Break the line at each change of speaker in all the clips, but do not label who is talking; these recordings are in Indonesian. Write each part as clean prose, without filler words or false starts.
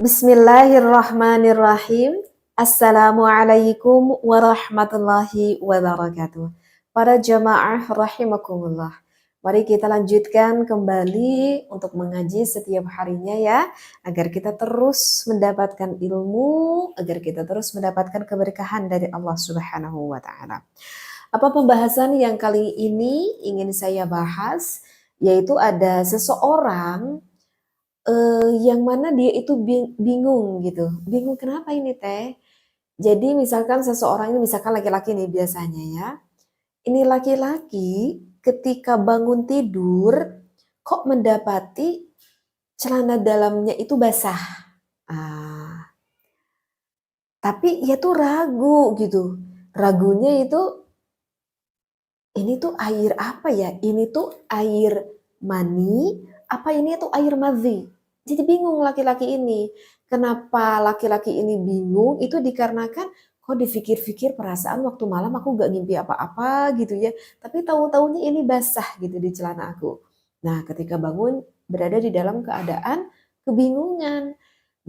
Bismillahirrahmanirrahim. Assalamualaikum warahmatullahi wabarakatuh. Para jamaah rahimakumullah. Mari kita lanjutkan kembali untuk mengaji setiap harinya ya, agar kita terus mendapatkan ilmu, agar kita terus mendapatkan keberkahan dari Allah Subhanahu wa taala. Apa pembahasan yang kali ini ingin saya bahas? Yaitu ada seseorang yang mana dia itu bingung gitu. Bingung kenapa ini Teh? Jadi misalkan seseorang ini misalkan laki-laki nih biasanya ya. Ini laki-laki ketika bangun tidur kok mendapati celana dalamnya itu basah. Ah, tapi ia tuh ragu gitu. Ragunya itu ini tuh air apa ya? Ini tuh air mani, apa ini tuh air madhi? Jadi bingung laki-laki ini. Kenapa laki-laki ini bingung? Itu dikarenakan kok dipikir-pikir perasaan waktu malam aku gak ngimpi apa-apa gitu ya. Tapi tahu-taunya ini basah gitu di celana aku. Nah ketika bangun berada di dalam keadaan kebingungan.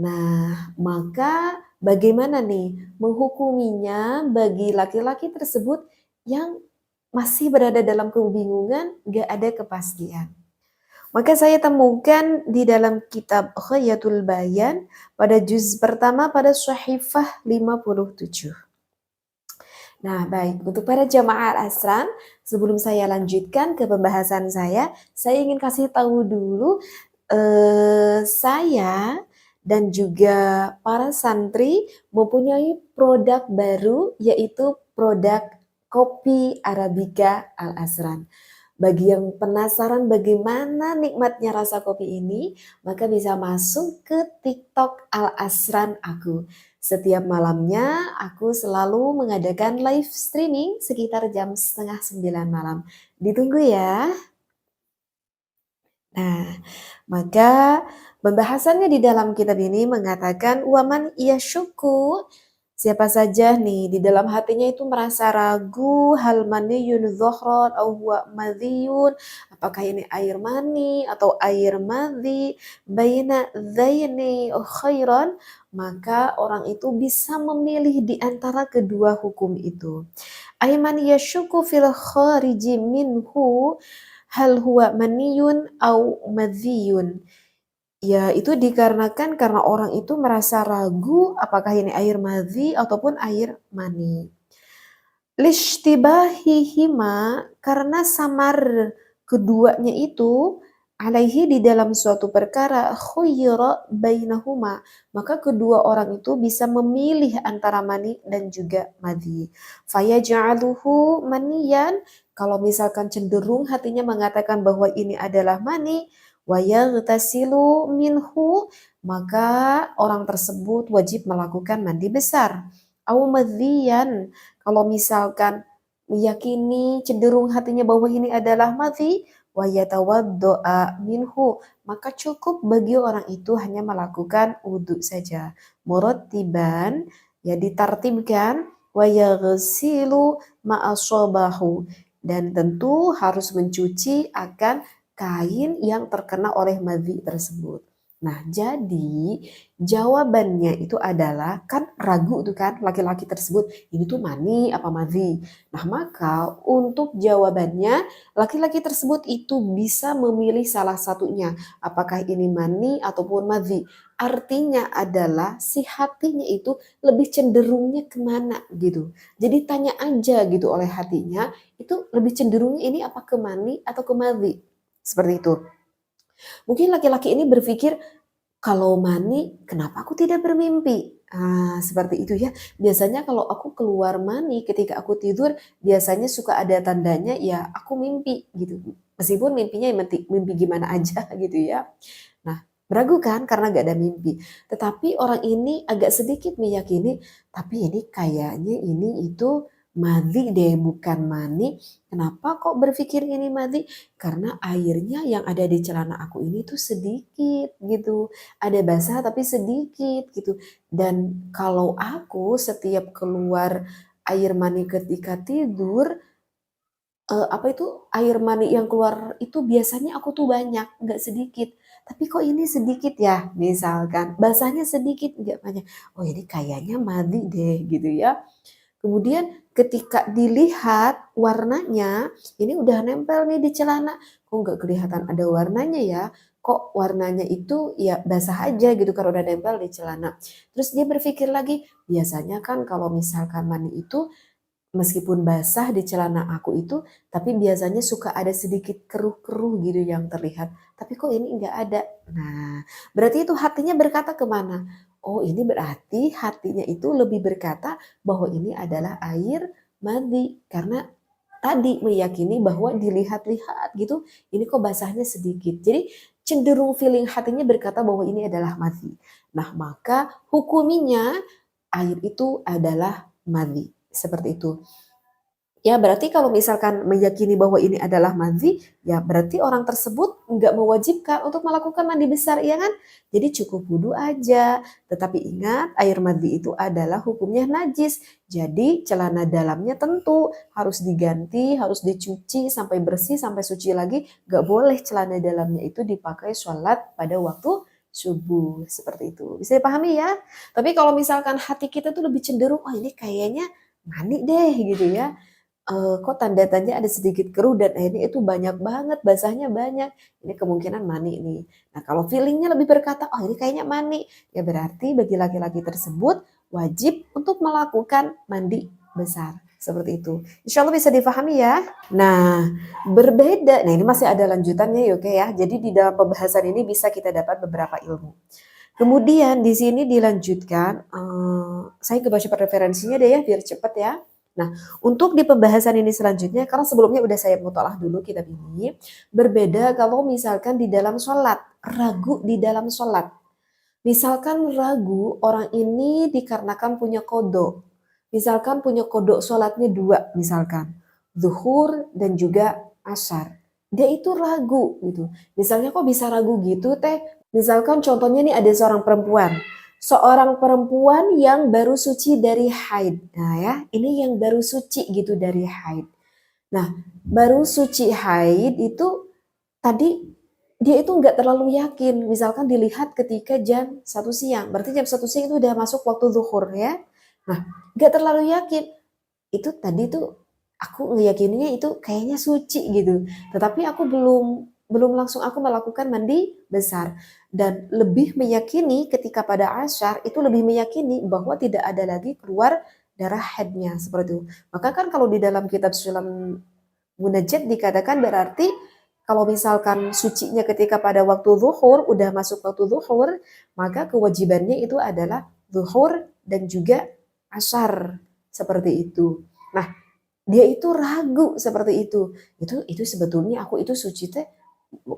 Nah maka bagaimana nih menghukuminya bagi laki-laki tersebut yang masih berada dalam kebingungan, gak ada kepastian. Maka saya temukan di dalam kitab Ghayatul Bayan pada juz pertama pada Syahifah 57. Nah baik, untuk para jamaah Al-Asran, sebelum saya lanjutkan ke pembahasan saya ingin kasih tahu dulu saya dan juga para santri mempunyai produk baru yaitu produk kopi Arabica Al-Asran. Bagi yang penasaran bagaimana nikmatnya rasa kopi ini, maka bisa masuk ke TikTok Al-Asran aku. Setiap malamnya aku selalu mengadakan live streaming sekitar jam setengah 9 malam. Ditunggu ya. Nah, maka pembahasannya di dalam kitab ini mengatakan waman yashukku, siapa saja nih di dalam hatinya itu merasa ragu hal maniyun dhuhran au huwa madhiyun, apakah ini air mani atau air madhi, baina dzaini khairan, maka orang itu bisa memilih di antara kedua hukum itu. Ayman yashukku fil khariji minhu hal huwa maniyun au madhiyun. Ya, itu dikarenakan karena orang itu merasa ragu apakah ini air madhi ataupun air mani. Lishtibahihima, karena samar keduanya itu alaihi di dalam suatu perkara khuyira bainahuma, maka kedua orang itu bisa memilih antara mani dan juga madhi. Fayaj'aluhu maniyan, kalau misalkan cenderung hatinya mengatakan bahwa ini adalah mani, wayaghtasilu minhu, maka orang tersebut wajib melakukan mandi besar. Au madhiyan, kalau misalkan meyakini cenderung hatinya bahwa ini adalah madhi, wa yatawaddo'a minhu, maka cukup bagi orang itu hanya melakukan wudhu saja. Murattiban, ya ditartibkan, wa yaghsilu ma'asobahu, dan tentu harus mencuci akan kain yang terkena oleh madhi tersebut. Nah, jadi jawabannya itu adalah kan ragu tuh kan laki-laki tersebut ini tuh mani apa madhi. Nah, maka untuk jawabannya laki-laki tersebut itu bisa memilih salah satunya, apakah ini mani ataupun madhi. Artinya adalah si hatinya itu lebih cenderungnya kemana gitu. Jadi tanya aja gitu oleh hatinya, itu lebih cenderungnya ini apa ke mani atau ke madhi. Seperti itu. Mungkin laki-laki ini berpikir, kalau mani, kenapa aku tidak bermimpi? Seperti itu ya. Biasanya kalau aku keluar mani ketika aku tidur, biasanya suka ada tandanya ya aku mimpi gitu. Meskipun mimpinya mimpi gimana aja gitu ya. Nah, meragukan karena gak ada mimpi. Tetapi orang ini agak sedikit meyakini, tapi ini kayaknya ini itu madhi deh, bukan mani. Kenapa kok berpikir ini madhi? Karena airnya yang ada di celana aku ini tuh sedikit gitu. Ada basah tapi sedikit gitu. Dan kalau aku setiap keluar air mani ketika tidur, apa itu, air mani yang keluar itu biasanya aku tuh banyak, nggak sedikit. Tapi kok ini sedikit ya? Misalkan, basahnya sedikit, nggak banyak. Oh ini kayaknya mani deh gitu ya. Kemudian ketika dilihat warnanya, ini udah nempel nih di celana. Kok nggak kelihatan ada warnanya ya? Kok warnanya itu ya basah aja gitu kalau udah nempel di celana. Terus dia berpikir lagi, biasanya kan kalau misalkan mani itu meskipun basah di celana aku itu, tapi biasanya suka ada sedikit keruh-keruh gitu yang terlihat. Tapi kok ini enggak ada. Nah, berarti itu hatinya berkata kemana? Oh, ini berarti hatinya itu lebih berkata bahwa ini adalah air mandi. Karena tadi meyakini bahwa dilihat-lihat gitu, ini kok basahnya sedikit. Jadi cenderung feeling hatinya berkata bahwa ini adalah madi. Nah, maka hukuminya air itu adalah madi. Seperti itu. Ya berarti kalau misalkan meyakini bahwa ini adalah madhi, ya berarti orang tersebut nggak mewajibkan untuk melakukan mandi besar, ya kan? Jadi cukup wudhu aja. Tetapi ingat, air madhi itu adalah hukumnya najis. Jadi celana dalamnya tentu harus diganti, harus dicuci sampai bersih, sampai suci lagi. Nggak boleh celana dalamnya itu dipakai sholat pada waktu subuh. Seperti itu. Bisa dipahami ya? Tapi kalau misalkan hati kita tuh lebih cenderung, oh ini kayaknya mani deh gitu ya. Kok tanda-tandanya ada sedikit keruh dan akhirnya itu banyak banget, basahnya banyak, ini kemungkinan mani nih. Nah kalau feelingnya lebih berkata, oh ini kayaknya mani, ya berarti bagi laki-laki tersebut wajib untuk melakukan mandi besar. Seperti itu. Insya Allah bisa difahami ya. Nah, berbeda. Nah, ini masih ada lanjutannya ya, oke ya. Jadi di dalam pembahasan ini bisa kita dapat beberapa ilmu. Kemudian di sini dilanjutkan, saya ke baca referensinya deh ya, biar cepat ya. Nah, untuk di pembahasan ini selanjutnya, karena sebelumnya udah saya mutolaah dulu kitab ini, berbeda kalau misalkan di dalam sholat, ragu di dalam sholat. Misalkan ragu orang ini dikarenakan punya kodok. Misalkan punya kodok sholatnya dua, misalkan. Zuhur dan juga asar. Dia itu ragu gitu. Misalnya kok bisa ragu gitu teh? Misalkan contohnya nih ada seorang perempuan. Seorang perempuan yang baru suci dari haid. Nah ya, ini yang baru suci gitu dari haid. Nah, baru suci haid itu tadi dia itu nggak terlalu yakin. Misalkan dilihat ketika jam 1 siang. Berarti jam 1 siang itu udah masuk waktu zuhur ya. Nah, nggak terlalu yakin. Itu tadi tuh aku ngeyakininya itu kayaknya suci gitu. Tetapi aku belum belum langsung aku melakukan mandi besar dan lebih meyakini ketika pada asyar itu lebih meyakini bahwa tidak ada lagi keluar darah haidnya seperti itu. Maka kan kalau di dalam kitab Sulam Munajat dikatakan berarti kalau misalkan sucinya ketika pada waktu zuhur, udah masuk waktu zuhur, maka kewajibannya itu adalah zuhur dan juga asar. Seperti itu. Nah, dia itu ragu seperti itu. Itu sebetulnya aku itu suci teh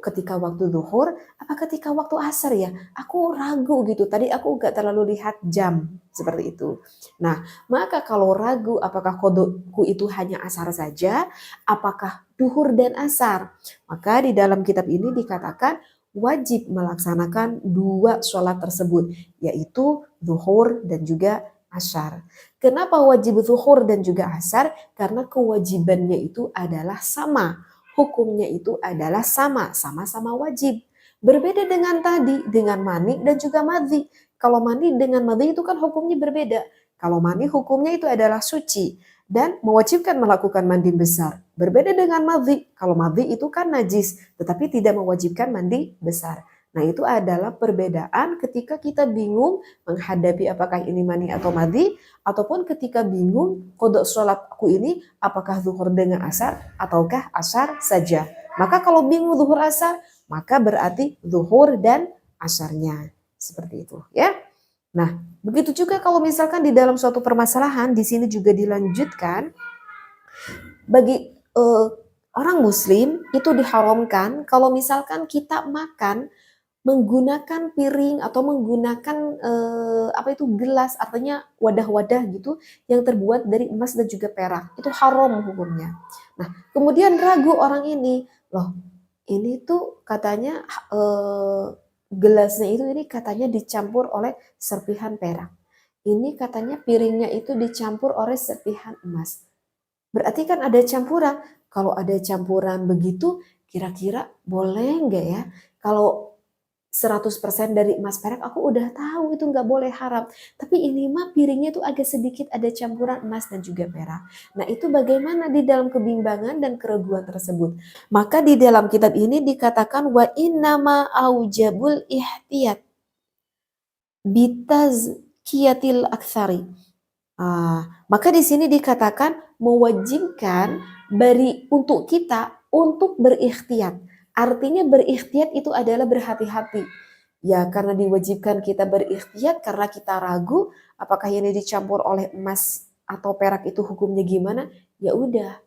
ketika waktu zuhur apa ketika waktu asar ya? Aku ragu gitu. Tadi aku gak terlalu lihat jam seperti itu. Nah, maka kalau ragu apakah kodokku itu hanya asar saja, apakah duhur dan asar? Maka di dalam kitab ini dikatakan wajib melaksanakan dua sholat tersebut, yaitu zuhur dan juga asar. Kenapa wajib zuhur dan juga asar? Karena kewajibannya itu adalah sama. Hukumnya itu adalah sama, sama-sama wajib. Berbeda dengan tadi, dengan mani dan juga madhi. Kalau mani dengan madhi itu kan hukumnya berbeda. Kalau mani hukumnya itu adalah suci dan mewajibkan melakukan mandi besar. Berbeda dengan madhi. Kalau madhi itu kan najis, tetapi tidak mewajibkan mandi besar. Nah itu adalah perbedaan ketika kita bingung menghadapi apakah ini mani atau madhi, ataupun ketika bingung kodok sholatku ini apakah zuhur dengan asar ataukah asar saja. Maka kalau bingung zuhur asar, maka berarti zuhur dan asarnya. Seperti itu ya. Nah, begitu juga kalau misalkan di dalam suatu permasalahan, di sini juga dilanjutkan, bagi orang muslim itu diharamkan kalau misalkan kita makan menggunakan piring atau menggunakan apa itu gelas, artinya wadah-wadah gitu yang terbuat dari emas dan juga perak. Itu haram hukumnya. Nah, kemudian ragu orang ini, loh, ini tuh katanya gelasnya itu ini katanya dicampur oleh serpihan perak. Ini katanya piringnya itu dicampur oleh serpihan emas. Berarti kan ada campuran. kalau ada campuran begitu kira-kira boleh nggak ya? Kalau 100% dari emas perak aku udah tahu itu nggak boleh haram. Tapi ini mah piringnya tuh agak sedikit ada campuran emas dan juga perak. Nah itu bagaimana di dalam kebimbangan dan keraguan tersebut? Maka di dalam kitab ini dikatakan wa innama aujabul ihtiyat bitazkiyatil aktsari. Maka di sini dikatakan mewajibkan untuk kita untuk berikhtiar. Artinya berikhtiar itu adalah berhati-hati. Ya karena diwajibkan kita berikhtiar karena kita ragu apakah ini dicampur oleh emas atau perak itu hukumnya gimana? Ya udah,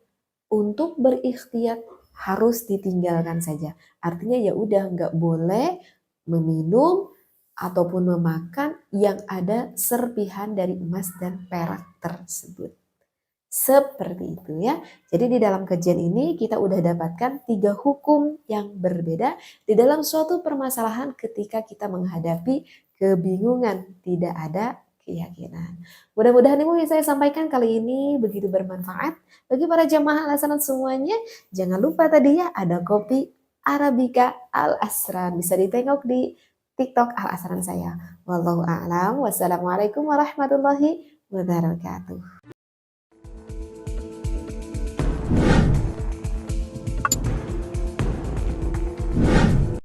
untuk berikhtiar harus ditinggalkan saja. Artinya ya udah nggak boleh meminum ataupun memakan yang ada serpihan dari emas dan perak tersebut. Seperti itu ya. Jadi di dalam kajian ini kita udah dapatkan 3 hukum yang berbeda di dalam suatu permasalahan ketika kita menghadapi kebingungan, tidak ada keyakinan. Mudah-mudahan ilmu yang saya sampaikan kali ini begitu bermanfaat bagi para jamaah al-asran semuanya. Jangan lupa tadi ya ada kopi Arabica Al-Asran. Bisa ditengok di TikTok Al-Asran saya. Wallahu a'lam. Wassalamualaikum warahmatullahi wabarakatuh.